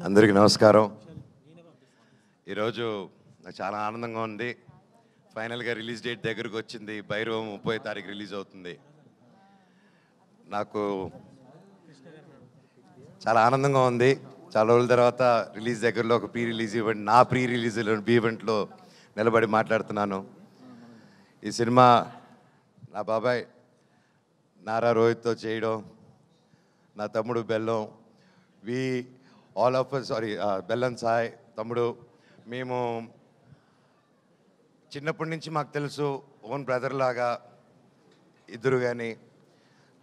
అందరికీ నమస్కారం. ఈరోజు నాకు చాలా ఆనందంగా ఉంది. ఫైనల్గా రిలీజ్ డేట్ దగ్గరకు వచ్చింది. భైరవం 30వ తారీఖు రిలీజ్ అవుతుంది. నాకు చాలా ఆనందంగా ఉంది. చాలా రోజుల తర్వాత రిలీజ్ దగ్గరలో ఒక ప్రీ రిలీజ్ ఈవెంట్, నా ప్రీ రిలీజ్ ఈవెంట్లో నిలబడి మాట్లాడుతున్నాను. ఈ సినిమా నా బాబాయ్ నారా రోహిత్తో చేయడం, నా తమ్ముడు బెల్లం, ఆల్ ఆఫ్ బెల్లం సాయ్ తమ్ముడు, మేము చిన్నప్పటి నుంచి మాకు తెలుసు, ఓన్ బ్రదర్ లాగా ఇద్దరు. కానీ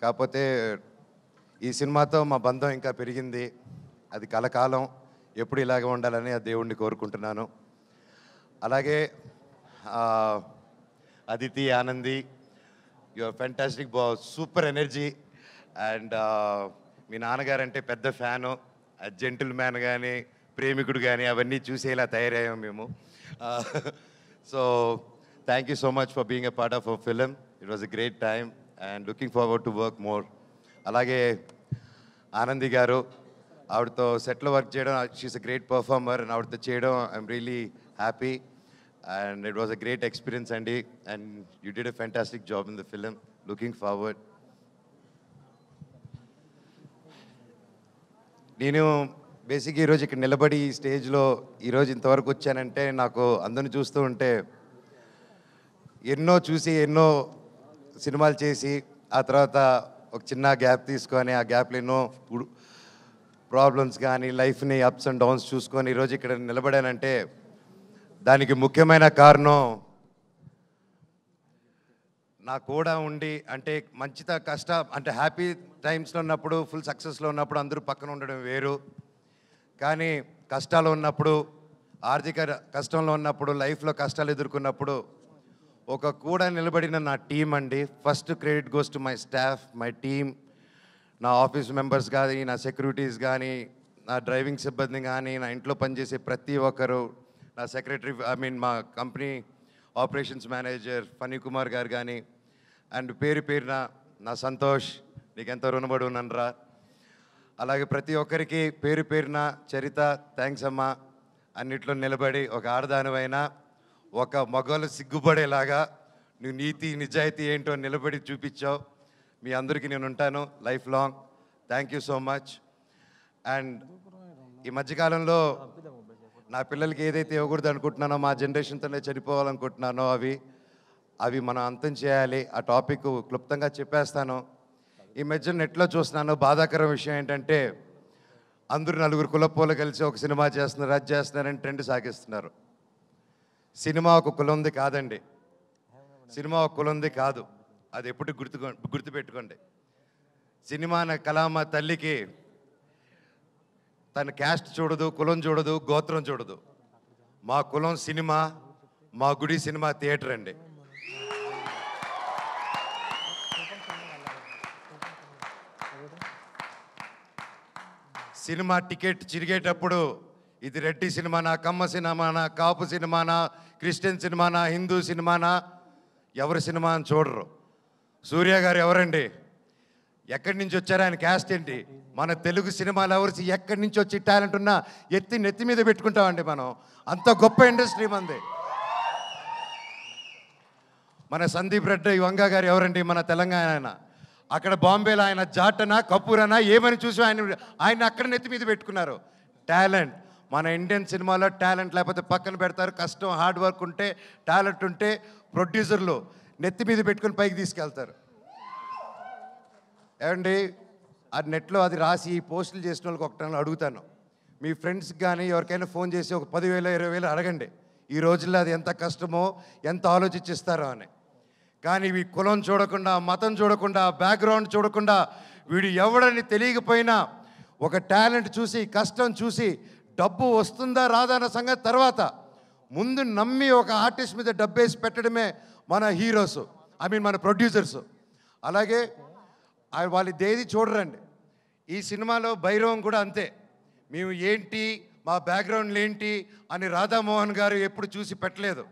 కాకపోతే ఈ సినిమాతో మా బంధం ఇంకా పెరిగింది. అది కలకాలం ఎప్పుడు ఇలాగే ఉండాలని ఆ దేవుణ్ణి కోరుకుంటున్నాను. అలాగే Aditi, Anandhi, your fantastic, super energy. And మీ నాన్నగారంటే పెద్ద ఫ్యాను. జెంటిల్ మ్యాన్ కానీ, ప్రేమికుడు కానీ అవన్నీ చూసేలా తయారయ్యాం మేము. So thank you so much for being a part of our film. It was a great time and looking forward to work more. అలాగే ఆనంది గారు, ఆవిడతో సెట్లో వర్క్ చేయడం, she's a great performer. And ఆవిడతో చేయడం I'm really happy and it was a great experience అండి. And you did a fantastic job in the film. Looking forward. నేను బేసిక్గా ఈరోజు ఇక్కడ నిలబడి ఈ స్టేజ్లో ఈరోజు ఇంతవరకు వచ్చానంటే, నాకు అందరిని చూస్తూ ఉంటే, ఎన్నో చూసి ఎన్నో సినిమాలు చేసి ఆ తర్వాత ఒక చిన్న గ్యాప్ తీసుకొని, ఆ గ్యాప్లో ఎన్నో ప్రాబ్లమ్స్ కానీ, లైఫ్ని అప్స్ అండ్ డౌన్స్ చూసుకొని ఈరోజు ఇక్కడ నిలబడానంటే దానికి ముఖ్యమైన కారణం నా కూడా ఉండి, అంటే మంచిత కష్ట అంటే హ్యాపీ టైమ్స్లో ఉన్నప్పుడు, ఫుల్ సక్సెస్లో ఉన్నప్పుడు అందరూ పక్కన ఉండడం వేరు. కానీ కష్టాలు ఉన్నప్పుడు, ఆర్థిక కష్టంలో ఉన్నప్పుడు, లైఫ్లో కష్టాలు ఎదుర్కొన్నప్పుడు ఒక కూడా నిలబడిన నా టీం అండి. First credit goes to my staff, my team, నా ఆఫీస్ మెంబర్స్ కానీ, నా సెక్యూరిటీస్ కానీ, నా డ్రైవింగ్ సిబ్బంది కానీ, నా ఇంట్లో పనిచేసే ప్రతి ఒక్కరు, నా సెక్రటరీ, మా company operations manager Phani Kumar గారు కానీ, అండ్ పేరు పేరున నా సంతోష్, నీకెంతో రుణపడి ఉన్నానురా. అలాగే ప్రతి ఒక్కరికి పేరు పేరున చరిత, థ్యాంక్స్ అమ్మా. అన్నిట్లో నిలబడి ఒక ఆడదానివైనా ఒక మగవాళ్ళు సిగ్గుపడేలాగా నువ్వు నీతి నిజాయితీ ఏంటో నిలబడి చూపించావు. మీ అందరికీ నేను ఉంటాను life long. Thank you so much. And ఈ మధ్యకాలంలో నా పిల్లలకి ఏదైతే ఇవ్వకూడదు అనుకుంటున్నానో, మా జనరేషన్తోనే చనిపోవాలనుకుంటున్నానో అవి మనం అంతం చేయాలి. ఆ టాపిక్ క్లుప్తంగా చెప్పేస్తాను. ఈ మధ్య నెట్లో చూస్తున్నాను, బాధాకరం విషయం ఏంటంటే, అందరూ నలుగురు కులపోలు కలిసి ఒక సినిమా చేస్తున్నారు, అది చేస్తున్నారని ట్రెండ్ సాగిస్తున్నారు. సినిమా ఒక కులంది కాదండి. సినిమా ఒక కులంది కాదు. అది ఎప్పుడు గుర్తుపెట్టుకోండి. సినిమా అనే కళామ తల్లికి తన క్యాస్ట్ చూడదు, కులం చూడదు, గోత్రం చూడదు. మా కులం సినిమా, మా గుడి సినిమా థియేటర్ అండి. సినిమా టికెట్ చిరిగేటప్పుడు ఇది రెడ్డి సినిమానా, కమ్మ సినిమానా, కాపు సినిమానా, క్రిస్టియన్ సినిమానా, హిందూ సినిమానా, ఎవరి సినిమా అని చూడరు. సూర్య గారు ఎవరండి, ఎక్కడి నుంచి వచ్చారు, ఆయన క్యాస్ట్ ఏంటి, మన తెలుగు సినిమాలు ఎవరు ఎక్కడి నుంచి వచ్చి టాలెంట్ ఉన్నా నెత్తి మీద పెట్టుకుంటామండి మనం. అంత గొప్ప ఇండస్ట్రీ మంది. మన సందీప్ రెడ్డి వంగ గారు ఎవరండి, మన తెలంగాణ ఆయన. అక్కడ బాంబేలో ఆయన జాటనా కపూరనా ఏమని చూసి ఆయన అక్కడ నెత్తి మీద పెట్టుకున్నారు. టాలెంట్ మన ఇండియన్ సినిమాలో టాలెంట్ లేకపోతే పక్కన పెడతారు. కష్టం, హార్డ్ వర్క్ ఉంటే, టాలెంట్ ఉంటే ప్రొడ్యూసర్లు నెత్తి మీద పెట్టుకుని పైకి తీసుకెళ్తారు. ఏమండి, ఆ నెట్లో అది రాసి పోస్టులు చేసిన వాళ్ళకి ఒకటి అడుగుతాను, మీ ఫ్రెండ్స్కి కానీ ఎవరికైనా ఫోన్ చేసి ఒక 10,000 20,000 అడగండి. ఈ రోజుల్లో అది ఎంత కష్టమో, ఎంత ఆలోచించిస్తారో అని. కానీ ఈ కులం చూడకుండా, మతం చూడకుండా, బ్యాక్గ్రౌండ్ చూడకుండా, వీడు ఎవడని తెలియకపోయినా ఒక టాలెంట్ చూసి, కష్టం చూసి, డబ్బు వస్తుందా రాదా అన్న సంగతి తర్వాత ముందు నమ్మి ఒక ఆర్టిస్ట్ మీద డబ్బేసి పెట్టడమే మన హీరోస్, మన ప్రొడ్యూసర్స్. అలాగే వాళ్ళు దేది చూడరండి. ఈ సినిమాలో భైరవం కూడా అంతే. మేము ఏంటి, మా బ్యాక్గ్రౌండ్లు ఏంటి అని రాధామోహన్ గారు ఎప్పుడు చూసి పెట్టలేదు.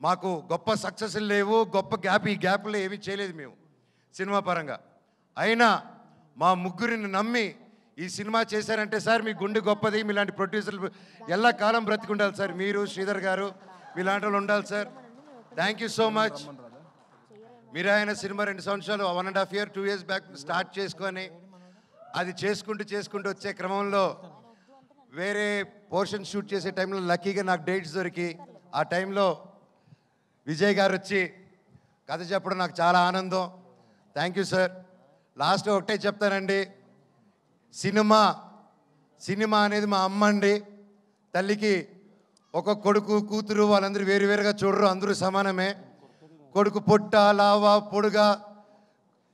మాకు గొప్ప సక్సెస్లు లేవు, గొప్ప ఈ గ్యాప్లో ఏమీ చేయలేదు మేము సినిమా పరంగా. అయినా మా ముగ్గురిని నమ్మి ఈ సినిమా చేశారంటే సార్ మీ గుండె గొప్పది, మీలాంటి ప్రొడ్యూసర్లు ఎలా కాలం బ్రతికుండాలి సార్. మీరు శ్రీధర్ గారు మీలాంటి వాళ్ళు ఉండాలి sir. Thank you so much. మీరు ఆయన సినిమా 2 సంవత్సరాలు 1.5 year 2 years బ్యాక్ స్టార్ట్ చేసుకొని అది చేసుకుంటూ వచ్చే క్రమంలో వేరే పోర్షన్ షూట్ చేసే టైంలో లక్కీగా నాకు డేట్స్ దొరికి ఆ టైంలో విజయ్ గారు వచ్చి కథ చెప్పడం నాకు చాలా ఆనందం. Thank you sir. లాస్ట్ ఒకటే చెప్తానండి, సినిమా అనేది మా అమ్మ అండి. తల్లికి ఒక కొడుకు కూతురు వాళ్ళందరూ వేరువేరుగా చూడరు, అందరూ సమానమే. కొడుకు పొట్ట లావా పొడుగా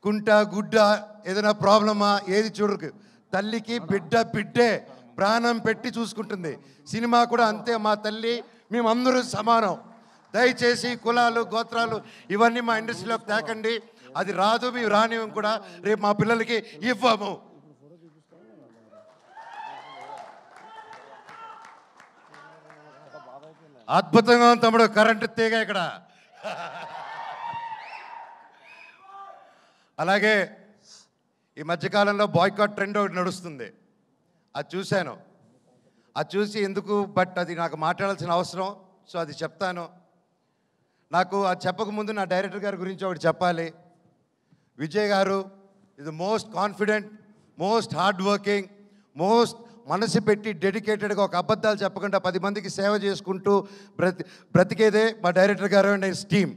కుంట గుడ్డ ఏదైనా ప్రాబ్లమా ఏది చూడరు. తల్లికి బిడ్డే ప్రాణం పెట్టి చూసుకుంటుంది. సినిమా కూడా అంతే. మా తల్లి మేమందరూ సమానం. దయచేసి కులాలు గోత్రాలు ఇవన్నీ మా ఇండస్ట్రీలోకి తేకండి. అది రాదు, మేము రానివ్వం కూడా, రేపు మా పిల్లలకి ఇవ్వము. అద్భుతంగా ఉంది తమ్ముడు, కరెంటు తీగ ఇక్కడ. అలాగే ఈ మధ్యకాలంలో బాయ్కాట్ ట్రెండ్ ఒకటి నడుస్తుంది, అది చూశాను. అది చూసి ఎందుకు, బట్ అది నాకు మాట్లాడాల్సిన అవసరం, సో అది చెప్తాను. నాకు అది చెప్పకముందు నా డైరెక్టర్ గారి గురించి ఒకటి చెప్పాలి. విజయ్ గారు ఇది most confident, most hard working, most మనసు పెట్టి డెడికేటెడ్గా ఒక అబద్ధాలు చెప్పకుండా 10 మందికి సేవ చేసుకుంటూ బ్రతికేదే మా డైరెక్టర్ గారు అండ్ హిస్ టీమ్.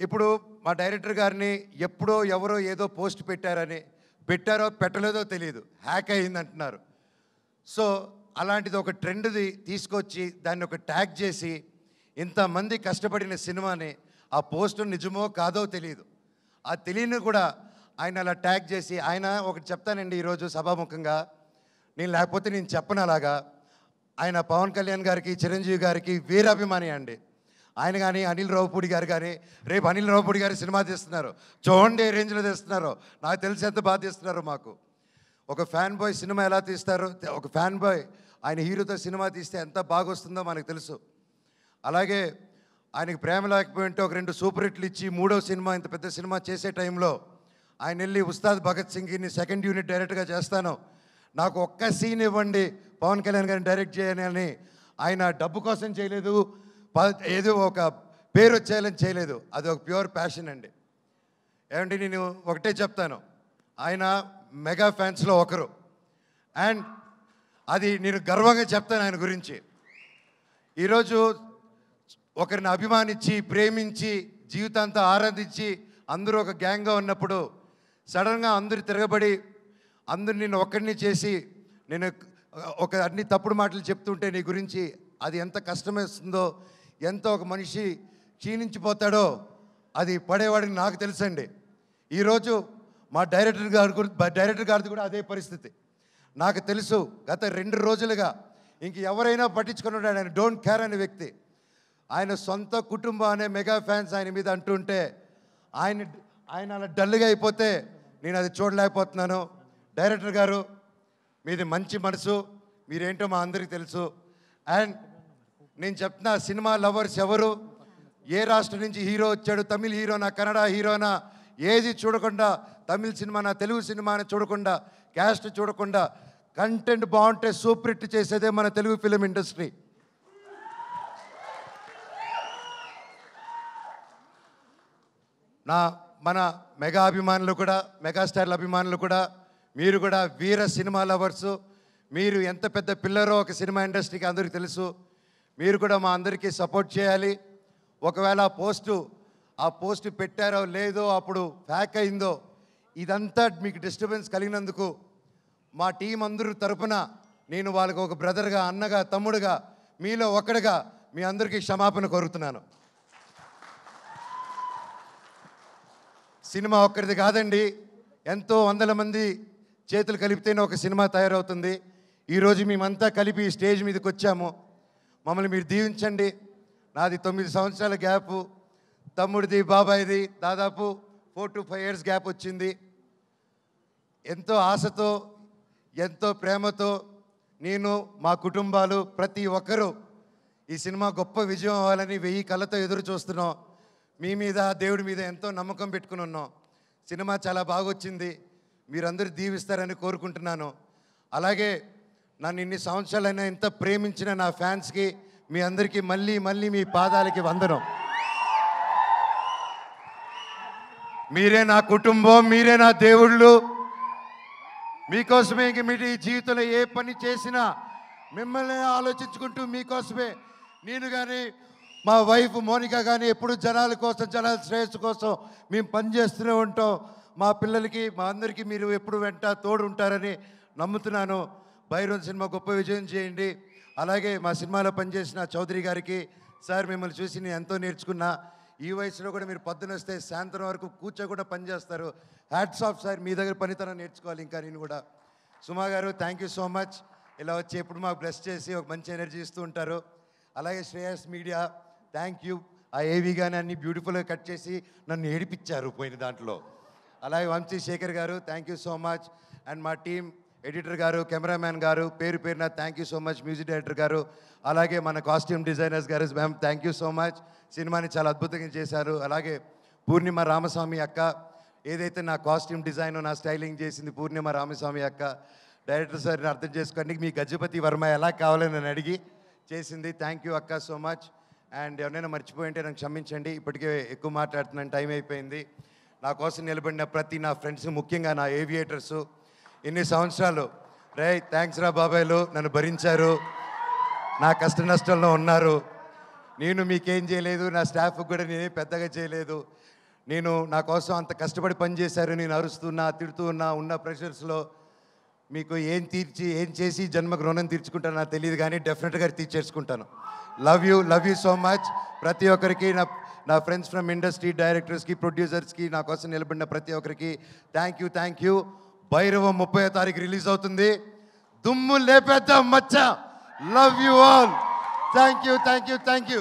ఇప్పుడు మా డైరెక్టర్ గారిని ఎప్పుడో ఎవరో ఏదో పోస్ట్ పెట్టారో పెట్టలేదో తెలియదు, హ్యాక్ అయింది అంటున్నారు. సో అలాంటిది ఒక ట్రెండ్ది తీసుకొచ్చి దాన్ని ఒక ట్యాగ్ చేసి ఇంతమంది కష్టపడిన సినిమాని ఆ పోస్ట్ నిజమో కాదో తెలియదు, ఆ తెలియని కూడా ఆయన అలా ట్యాగ్ చేసి, ఆయన ఒకటి చెప్తానండి ఈరోజు సభాముఖంగా, నేను లేకపోతే నేను చెప్పను అలాగా. ఆయన పవన్ కళ్యాణ్ గారికి చిరంజీవి గారికి వీరాభిమాని అండి. ఆయన కానీ అనిల్ రావుపూడి గారు కానీ, రేపు అనిల్ రావుపూడి గారి సినిమా తీస్తున్నారు, చూడండి ఏ రేంజ్లో తీస్తున్నారు, నాకు తెలిసి ఎంత బాగా తీస్తున్నారు. మాకు ఒక ఫ్యాన్ బాయ్ సినిమా ఎలా తీస్తారో, ఒక ఫ్యాన్ బాయ్ ఆయన హీరోతో సినిమా తీస్తే ఎంత బాగా వస్తుందో మనకు తెలుసు. అలాగే ఆయనకి ప్రేమ లేకపోయింటే ఒక 2 సూపర్ హిట్లు ఇచ్చి 3వ సినిమా ఇంత పెద్ద సినిమా చేసే టైంలో ఆయన వెళ్ళి ఉస్తాద్ భగత్ సింగ్ని 2nd యూనిట్ డైరెక్ట్గా చేస్తాను, నాకు ఒక్క సీన్ ఇవ్వండి పవన్ కళ్యాణ్ గారిని డైరెక్ట్ చేయని అని ఆయన డబ్బు కోసం చేయలేదు, ఏదో ఒక పేరు వచ్చేయాలని చేయలేదు. అది ఒక ప్యూర్ ప్యాషన్ అండి. ఏమంటే నేను ఒకటే చెప్తాను, ఆయన మెగా ఫ్యాన్స్లో ఒకరు, అండ్ అది నేను గర్వంగా చెప్తాను ఆయన గురించి. ఈరోజు ఒకరిని అభిమానించి ప్రేమించి జీవితాంతా ఆరాధించి అందరూ ఒక గ్యాంగ్గా ఉన్నప్పుడు సడన్గా అందరు తిరగబడి అందరు నిన్ను ఒక్కడిని చేసి నేను ఒక అన్ని తప్పుడు మాటలు చెప్తుంటే నీ గురించి అది ఎంత కష్టమేస్తుందో, ఎంత ఒక మనిషి క్షీణించిపోతాడో అది పడేవాడికి నాకు తెలుసండి. ఈరోజు మా డైరెక్టర్ గారిది కూడా అదే పరిస్థితి నాకు తెలుసు. గత 2 రోజులుగా ఇంక ఎవరైనా పట్టించుకున్నాడు, ఆయన డోంట్ కేర్ అనే వ్యక్తి. ఆయన సొంత కుటుంబం అనే మెగా ఫ్యాన్స్ ఆయన మీద అంటుంటే ఆయన అలా డల్గా అయిపోతే నేను అది చూడలేకపోతున్నాను. డైరెక్టర్ గారు మీది మంచి మనసు, మీరేంటో మా అందరికీ తెలుసు. అండ్ నేను చెప్తున్నా, సినిమా లవర్స్ ఎవరు, ఏ రాష్ట్రం నుంచి హీరో వచ్చాడు, తమిళ్ హీరోనా కన్నడ హీరోనా ఏది చూడకుండా, తమిళ్ సినిమానా తెలుగు సినిమాని చూడకుండా, క్యాస్ట్ చూడకుండా కంటెంట్ బాగుంటే సూపర్ హిట్ చేసేదే మన తెలుగు ఫిలిం ఇండస్ట్రీ. మన మెగా అభిమానులు కూడా, మెగాస్టార్ల అభిమానులు కూడా, మీరు కూడా వీర సినిమా లవర్సు. మీరు ఎంత పెద్ద పిల్లరో ఒక సినిమా ఇండస్ట్రీకి అందరికీ తెలుసు. మీరు కూడా మా అందరికీ సపోర్ట్ చేయాలి. ఒకవేళ ఆ పోస్టు పెట్టారో లేదో, అప్పుడు హ్యాక్ అయిందో, ఇదంతా మీకు డిస్టర్బెన్స్ కలిగినందుకు మా టీం అందరూ తరపున నేను వాళ్ళకి ఒక బ్రదర్గా, అన్నగా, తమ్ముడుగా, మీలో ఒకడుగా మీ అందరికీ క్షమాపణ కోరుతున్నాను. సినిమా ఒక్కరిది కాదండి, ఎంతో వందల మంది చేతులు కలిపితేనే ఒక సినిమా తయారవుతుంది. ఈరోజు మేమంతా కలిపి ఈ స్టేజ్ మీదకి వచ్చాము, మమ్మల్ని మీరు దీవించండి. నాది 9 సంవత్సరాల గ్యాపు, తమ్ముడిది బాబాయిది దాదాపు 4 to 5 years గ్యాప్ వచ్చింది. ఎంతో ఆశతో, ఎంతో ప్రేమతో నేను, మా కుటుంబాలు, ప్రతి ఒక్కరూ ఈ సినిమా గొప్ప విజయం అవ్వాలని 1000 కళ్ళతో ఎదురు చూస్తున్నాం. మీ మీద, దేవుడి మీద ఎంతో నమ్మకం పెట్టుకుని ఉన్నాం. సినిమా చాలా బాగా వచ్చింది. మీరందరూ దీవిస్తారని కోరుకుంటున్నాను. అలాగే నన్ను ఇన్ని సంవత్సరాలైనా ఎంత ప్రేమించిన నా ఫ్యాన్స్కి మీ అందరికీ మళ్ళీ మళ్ళీ మీ పాదాలకి వందనం. మీరే నా కుటుంబం, మీరే నా దేవుళ్ళు. మీకోసమే ఇంక మీ జీవితంలో ఏ పని చేసినా మిమ్మల్ని ఆలోచించుకుంటూ మీకోసమే నేను కానీ మా వైఫ్ మోనికా కానీ ఎప్పుడు జనాల కోసం, జనాల శ్రేయస్సు కోసం మేము పనిచేస్తూనే ఉంటాం. మా పిల్లలకి, మా అందరికీ మీరు ఎప్పుడు వెంట తోడు ఉంటారని నమ్ముతున్నాను. భైరవం సినిమా గొప్ప విజయం చేయండి. అలాగే మా సినిమాలో పనిచేసిన చౌదరి గారికి, సార్ మిమ్మల్ని చూసి నేను ఎంతో నేర్చుకున్నా. ఈ వయసులో కూడా మీరు పొద్దున వస్తే సాయంత్రం వరకు కూర్చోకుండా పనిచేస్తారు. హ్యాట్స్ ఆఫ్ సార్, మీ దగ్గర పనితనం నేర్చుకోవాలి ఇంకా నేను కూడా. సుమా గారు థ్యాంక్ యూ సో మచ్. ఇలా వచ్చి ఎప్పుడు మాకు బ్లెస్ చేసి ఒక మంచి ఎనర్జీ ఇస్తూ ఉంటారు. అలాగే శ్రేయస్ మీడియా థ్యాంక్ యూ. ఆ ఏవి కానీ అన్ని బ్యూటిఫుల్గా కట్ చేసి నన్ను ఏడిపించారు పోయిన దాంట్లో. అలాగే వంశీ శేఖర్ గారు thank you so much. And మా టీం ఎడిటర్ గారు, కెమెరామ్యాన్ గారు, పేరు పేరున thank you so much. Music director గారు, అలాగే మన కాస్ట్యూమ్ డిజైనర్స్ గారు, ma'am thank you so much. సినిమాని చాలా అద్భుతంగా చేశారు. అలాగే పూర్ణిమ రామస్వామి అక్క, ఏదైతే నా కాస్ట్యూమ్ డిజైన్, నా స్టైలింగ్ చేసింది పూర్ణిమ రామస్వామి అక్క. డైరెక్టర్ సార్ని అర్థం చేసుకోండి, మీ గజపతి వర్మ ఎలా కావాలని నన్ను అడిగి చేసింది. థ్యాంక్ యూ అక్క సో మచ్. అండ్ ఎవరైనా మర్చిపోయింటే నాకు క్షమించండి, ఇప్పటికే ఎక్కువ మాట్లాడుతున్నాను, టైం అయిపోయింది. నా కోసం నిలబడిన ప్రతి నా ఫ్రెండ్స్, ముఖ్యంగా నా ఏవియేటర్సు, ఇన్ని సంవత్సరాలు థ్యాంక్స్ రా బాబాయ్లు, నన్ను భరించారు, నా కష్ట నష్టంలో ఉన్నారు. నేను మీకేం చేయలేదు, నా స్టాఫ్కి కూడా నేనే పెద్దగా చేయలేదు. నేను నా కోసం అంత కష్టపడి పనిచేశారు. నేను అరుస్తున్నా, తిడుతూ ఉన్న ప్రెషర్స్లో మీకు ఏం చేసి జన్మకు రుణం తీర్చుకుంటానో నాకు తెలియదు, కానీ డెఫినెట్గా తీర్చేసుకుంటాను. Love you so much. ప్రతి ఒక్కరికి, నా ఫ్రెండ్స్ ఫ్రమ్ ఇండస్ట్రీ, డైరెక్టర్స్కి, ప్రొడ్యూసర్స్కి, నా కోసం నిలబడిన ప్రతి ఒక్కరికి థ్యాంక్ యూ. భైరవం 30వ తారీఖు రిలీజ్ అవుతుంది. దుమ్ము లేపేద్దాం మచ్చ. Love you all. Thank you.